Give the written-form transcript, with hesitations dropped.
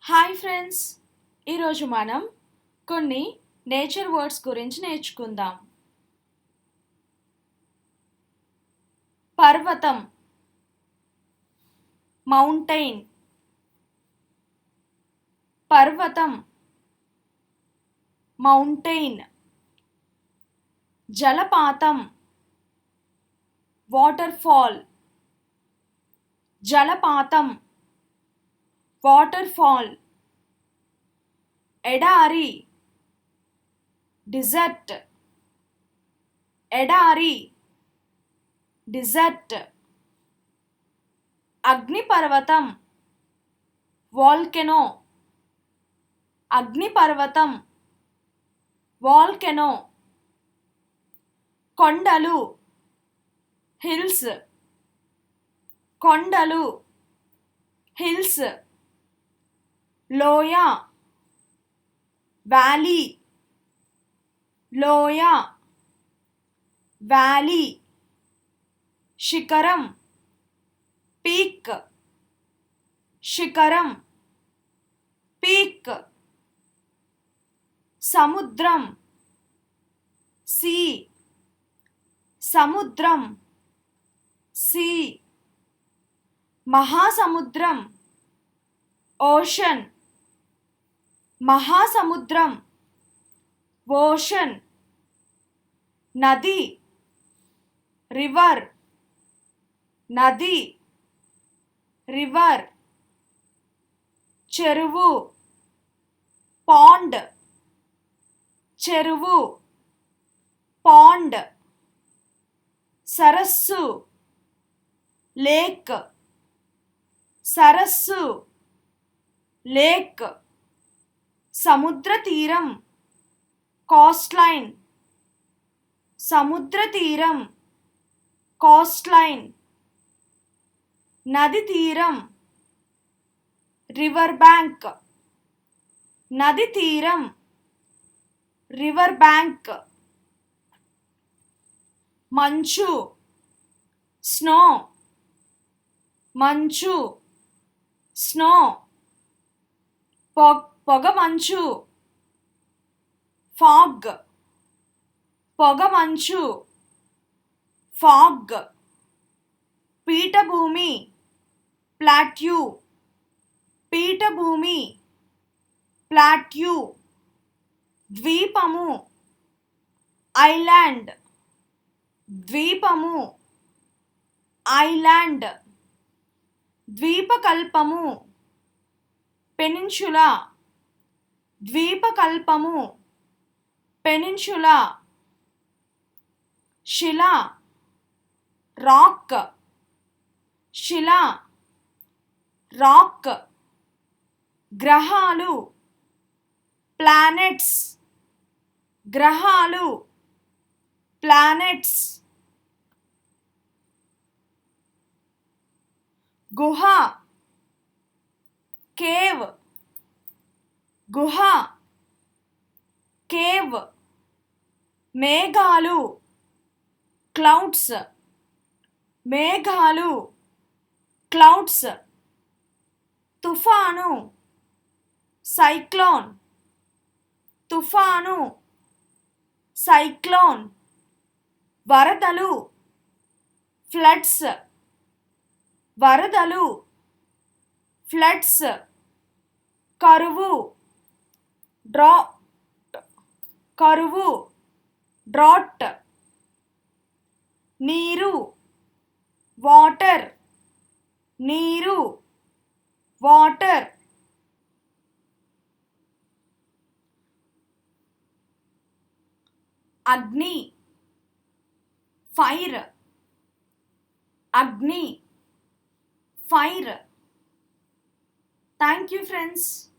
Hi friends, ఈరోజు మనం కొన్ని నేచర్ వర్డ్స్ గురించి నేర్చుకుందాం. పర్వతం, మౌంటైన్. పర్వతం, మౌంటైన్. జలపాతం, వాటర్ ఫాల్. జలపాతం, వాటర్ ఫాల్. ఎడారి, డిజర్ట్. ఎడారి, డిజర్ట్. అగ్నిపర్వతం, వాల్కెనో. అగ్నిపర్వతం, వాల్కెనో. కొండలు, హిల్స్. కొండలు, హిల్స్. లోయ, వ్యాలీ. లోయ, వ్యాలీ. శిఖరం, పీక్. శిఖరం, పీక్. సముద్రం, సీ. సముద్రం, సీ. మహాసముద్రం, ఓషన్. మహాసముద్రం, ఓషన్. నది, రివర్. నది, రివర్. చెరువు, పాండ్. చెరువు, పాండ్. సరస్సు, లేక్. సరస్సు, లేక్. సముద్ర తీరం, కోస్ట్ లైన్. సముద్ర తీరం, కోస్ట్ లైన్. నది తీరం, రివర్ బ్యాంక్. నది తీరం, రివర్ బ్యాంక్. మంచు, స్నో. మంచు, స్నో. పొగమంచు, ఫాగ్. పొగమంచు, ఫాగ్. పీఠభూమి, ప్లాట్యూ. పీఠభూమి, ప్లాట్యూ. ద్వీపము, ఐలాండ్. ద్వీపము, ఐలాండ్. ద్వీపకల్పము, పెనిన్సులా. ద్వీపకల్పము, పెనిన్సులా. శిల, రాక్. శిల, రాక్. గ్రహాలు, ప్లానెట్స్. గ్రహాలు, ప్లానెట్స్. గుహ, కేవ్. గుహ, కేవ్. మేఘాలు, క్లౌడ్స్. మేఘాలు, క్లౌడ్స్. తుఫాను, సైక్లోన్. తుఫాను, సైక్లోన్. వరదలు, ఫ్లడ్స్. వరదలు, ఫ్లడ్స్. కరువు, డ్రాట్. కరువు, డ్రాట్. నీరు, వాటర్. నీరు, వాటర్. అగ్ని, ఫైర్. అగ్ని, ఫైర్. Thank you friends.